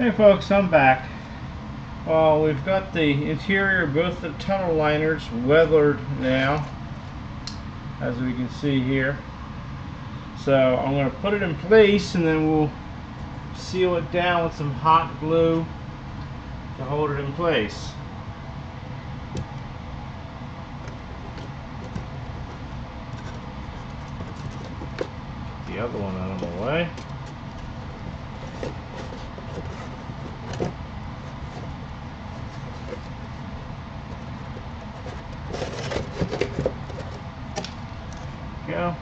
Hey folks, I'm back. Well, we've got the interior of both the tunnel liners weathered now, as we can see here. So I'm going to put it in place and then we'll seal it down with some hot glue to hold it in place. Get the other one out of the way. Go.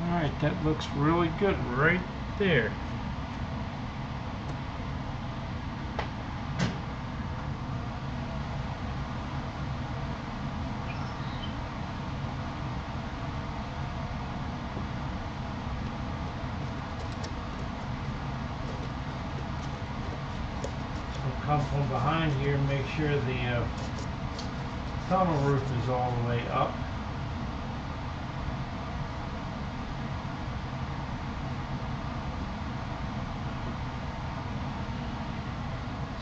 Alright, that looks really good right there. Come from behind here and make sure the tunnel roof is all the way up.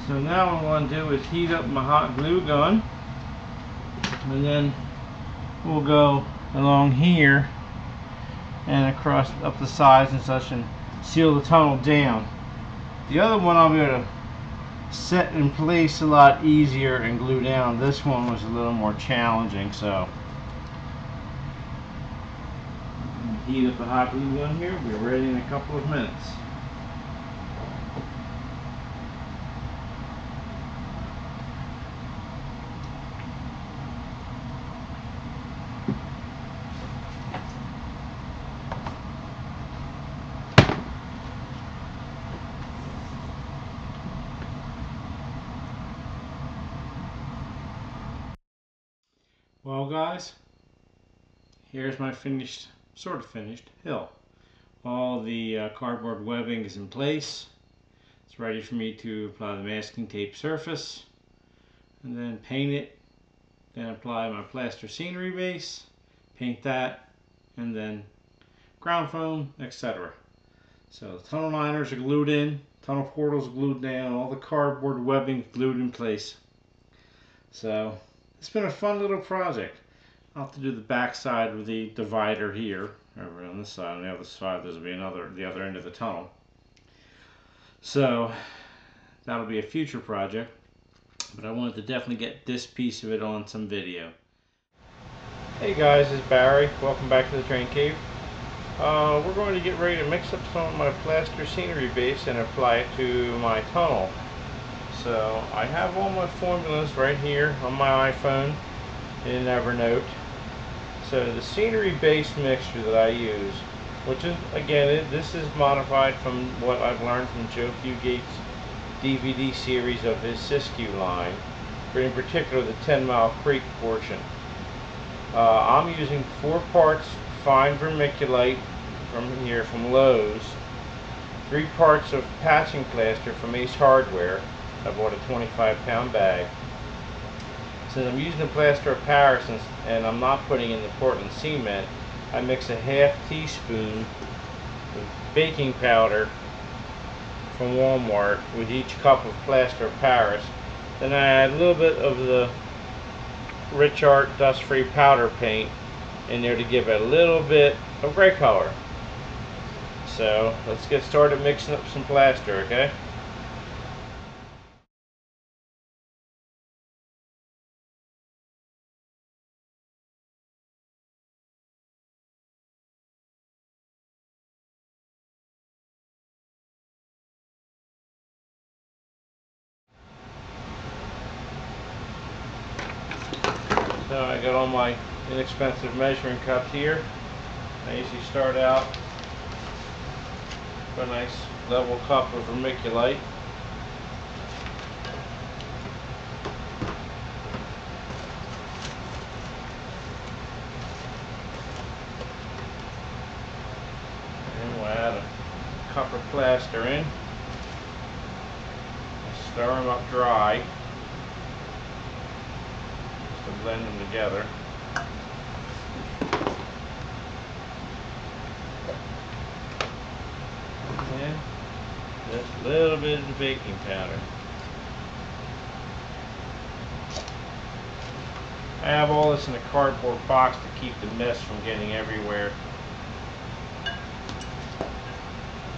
So now what I want to do is heat up my hot glue gun, and then we'll go along here and across up the sides and such and seal the tunnel down. The other one I'll be able to set in place a lot easier and glue down. This one was a little more challenging, so heat up the hot glue gun here. We'll be ready in a couple of minutes. Well guys, here's my finished, sort of finished hill. All the cardboard webbing is in place. It's ready for me to apply the masking tape surface and then paint it, then apply my plaster scenery base, paint that, and then ground foam, etc. So the tunnel liners are glued in, tunnel portals glued down, all the cardboard webbing glued in place. So it's been a fun little project. I'll have to do the back side of the divider here. Over on this side, on the other side there's be another, the other end of the tunnel. So that'll be a future project, but I wanted to definitely get this piece of it on some video. Hey guys, it's Barry. Welcome back to the Train Cave. We're going to get ready to mix up some of my plaster scenery base and apply it to my tunnel. So I have all my formulas right here on my iPhone in Evernote. So the scenery base mixture that I use, which is, again, this is modified from what I've learned from Joe Fugate's DVD series of his Siskiyou line, but in particular the 10 Mile Creek portion. I'm using 4 parts fine vermiculite from Lowe's, 3 parts of patching plaster from Ace Hardware. I bought a 25-pound bag. Since I'm using the plaster of Paris and I'm not putting in the Portland cement, I mix a ½ teaspoon of baking powder from Walmart with each cup of plaster of Paris. Then I add a little bit of the Rich Art Dust Free powder paint in there to give it a little bit of gray color. So let's get started mixing up some plaster, okay? So I got all my inexpensive measuring cups here. I usually start out with a nice level cup of vermiculite. And we'll add a cup plaster in. Stir them up dry, just to blend them together. And just a little bit of the baking powder. I have all this in a cardboard box to keep the mess from getting everywhere.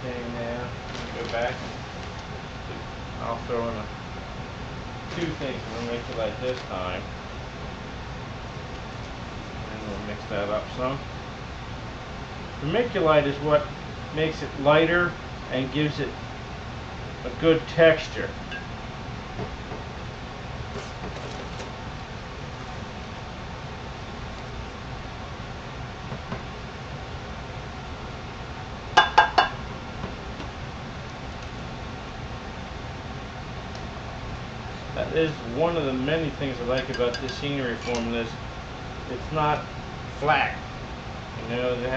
Okay, now go back. I'll throw in two things of vermiculite this time. And we'll mix that up some. Vermiculite is what makes it lighter and gives it a good texture. That is one of the many things I like about this scenery formula. Is it's not flat. You know, it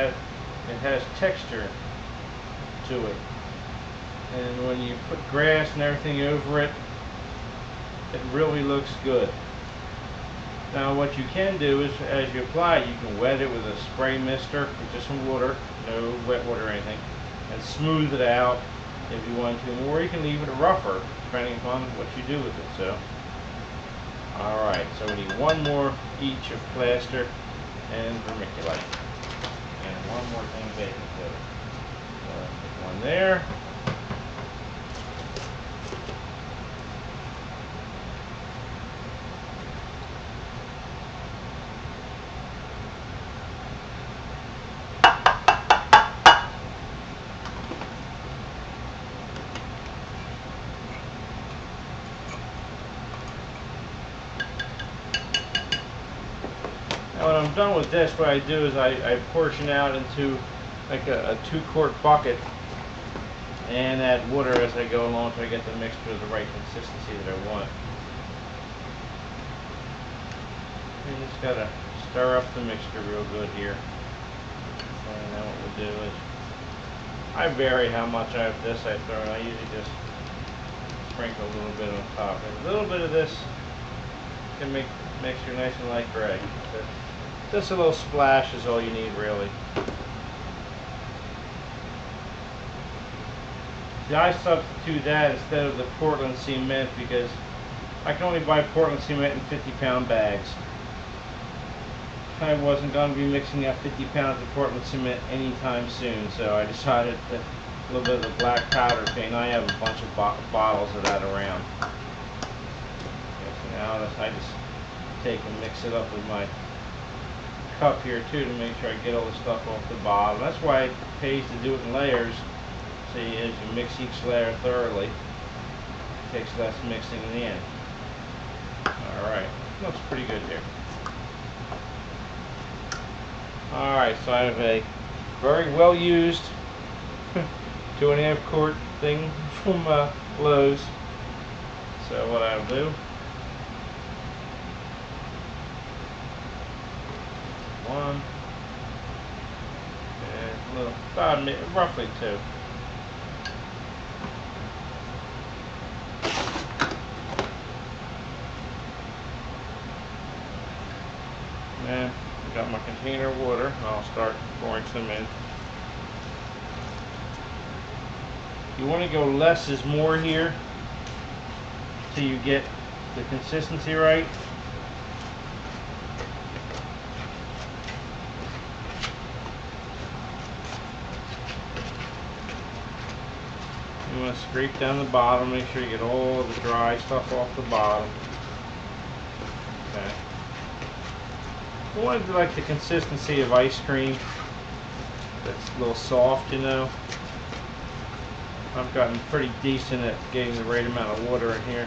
has texture to it. And when you put grass and everything over it, it really looks good. Now what you can do is, as you apply it, you can wet it with a spray mister with just some water, no wet water or anything, and smooth it out if you want to, or you can leave it rougher depending upon what you do with it. So, alright, so we need one more each of plaster and vermiculite, and one more thing of baking soda. So one there. Now when I'm done with this, what I do is I portion out into like a 2-quart bucket and add water as I go along until I get the mixture of the right consistency that I want. You just gotta stir up the mixture real good here. And then what we'll do is, I vary how much I have this I throw in. I usually just sprinkle a little bit on top. And a little bit of this can make the mixture nice and light gray. But just a little splash is all you need, really. See, I substitute that instead of the Portland cement because I can only buy Portland cement in 50-pound bags. I wasn't going to be mixing up 50 pounds of Portland cement anytime soon, so I decided to a little bit of the black powder paint. I have a bunch of bottles of that around. Okay, so now I just take and mix it up with my cup here too to make sure I get all the stuff off the bottom. That's why it pays to do it in layers. See, as you mix each layer thoroughly, it takes less mixing in the end. Alright, looks pretty good here. Alright, so I have a very well used 2.5 quart thing from Lowe's. So what I'll do, one, and a little, about roughly 2. And I got my container of water, and I'll start pouring some in. You want to go less is more here till you get the consistency right. You want to scrape down the bottom, make sure you get all the dry stuff off the bottom. Okay. I wanted like the consistency of ice cream. That's a little soft, you know. I've gotten pretty decent at getting the right amount of water in here.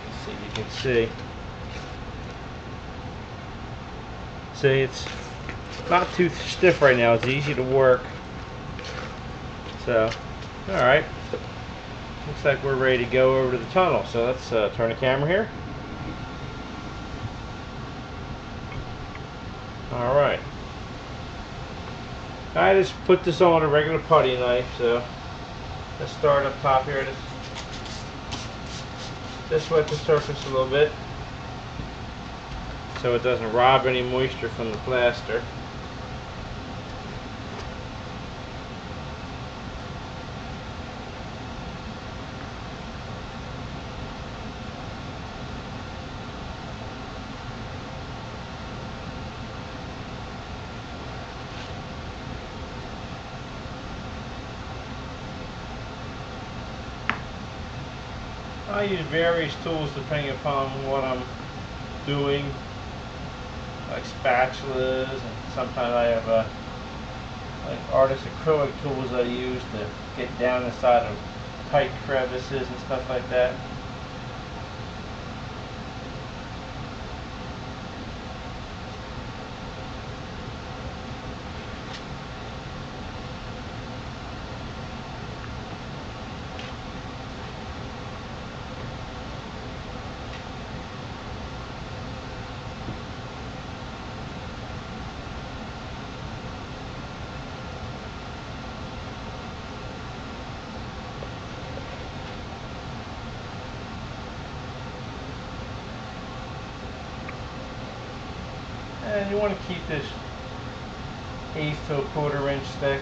Let's see if you can see. See, it's not too stiff right now. It's easy to work. So, alright. Looks like we're ready to go over to the tunnel. So let's turn the camera here. Alright. I just put this on with a regular putty knife, so let's start up top here. Just wet the surface a little bit so it doesn't rob any moisture from the plaster. I use various tools depending upon what I'm doing, like spatulas, and sometimes I have like artist acrylic tools I use to get down inside of tight crevices and stuff like that. And you want to keep this 1/8 to 1/4 inch thick.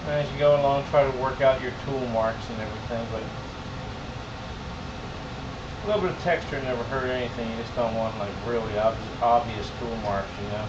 And as you go along, try to work out your tool marks and everything, but a little bit of texture never hurt anything. You just don't want like really obvious tool marks, you know.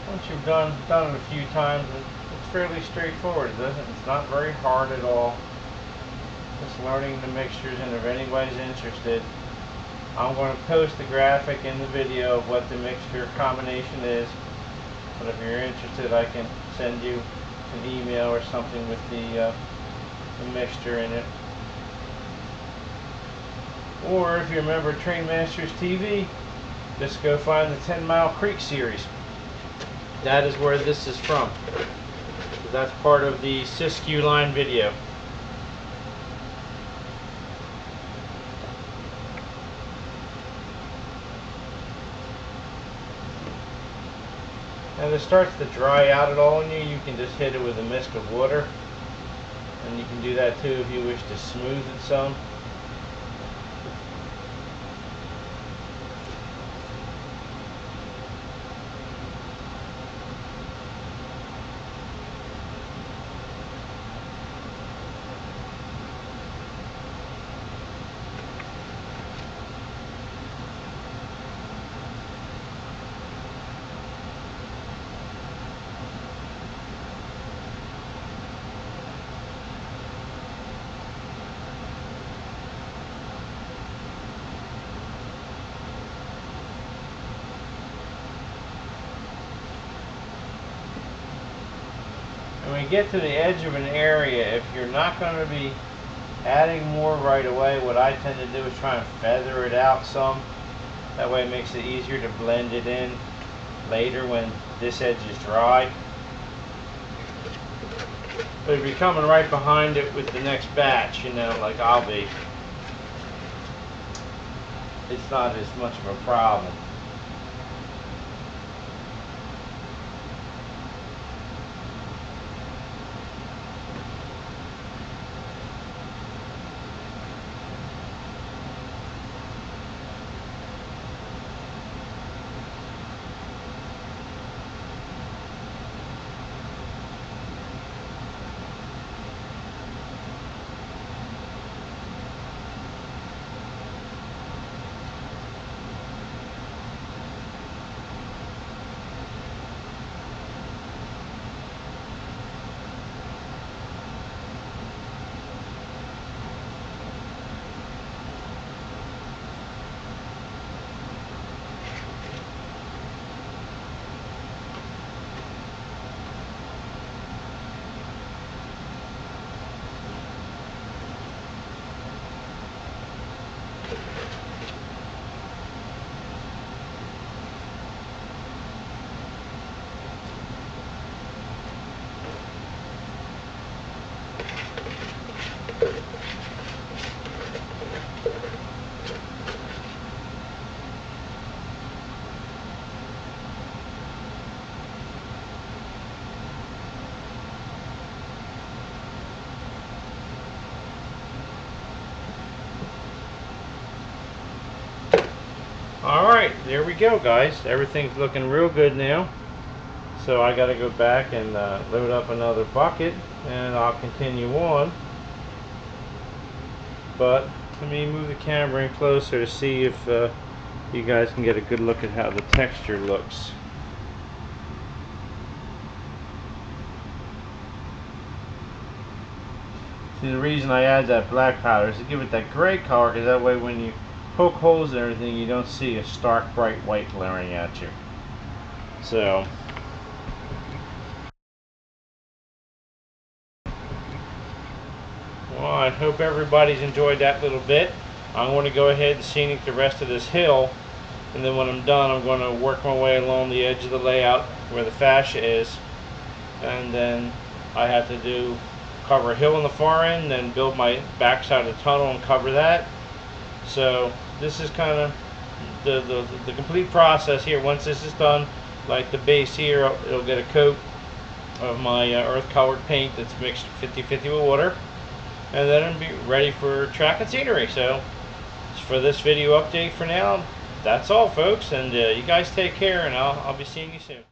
Once you've done it a few times, it's fairly straightforward. It's not very hard at all. Just learning the mixtures, and if anybody's interested, I'm going to post the graphic in the video of what the mixture combination is. But if you're interested, I can send you an email or something with the mixture in it. Or if you're a member of Train Masters TV, just go find the 10 Mile Creek series. That is where this is from. So that's part of the Siskiyou line video. And if it starts to dry out at all on you, you can just hit it with a mist of water. And you can do that too if you wish to smooth it some. And when you get to the edge of an area, if you're not going to be adding more right away, what I tend to do is try and feather it out some. That way it makes it easier to blend it in later when this edge is dry. But if you're coming right behind it with the next batch, you know, like I'll be, it's not as much of a problem. Alright, there we go, guys. Everything's looking real good now. So I got to go back and load up another bucket, and I'll continue on. But let me move the camera in closer to see if you guys can get a good look at how the texture looks. See, the reason I add that black powder is to give it that gray color, because that way when you poke holes and everything, you don't see a stark bright white glaring at you. So well, I hope everybody's enjoyed that little bit. I'm going to go ahead and scenic the rest of this hill, and then when I'm done, I'm going to work my way along the edge of the layout where the fascia is, and then I have to cover a hill on the far end, then build my backside of the tunnel and cover that. So this is kind of the complete process here. Once this is done, like the base here, it'll get a coat of my earth colored paint that's mixed 50-50 with water, and then it'll be ready for track and scenery. So for this video update for now, that's all, folks, and you guys take care, and I'll be seeing you soon.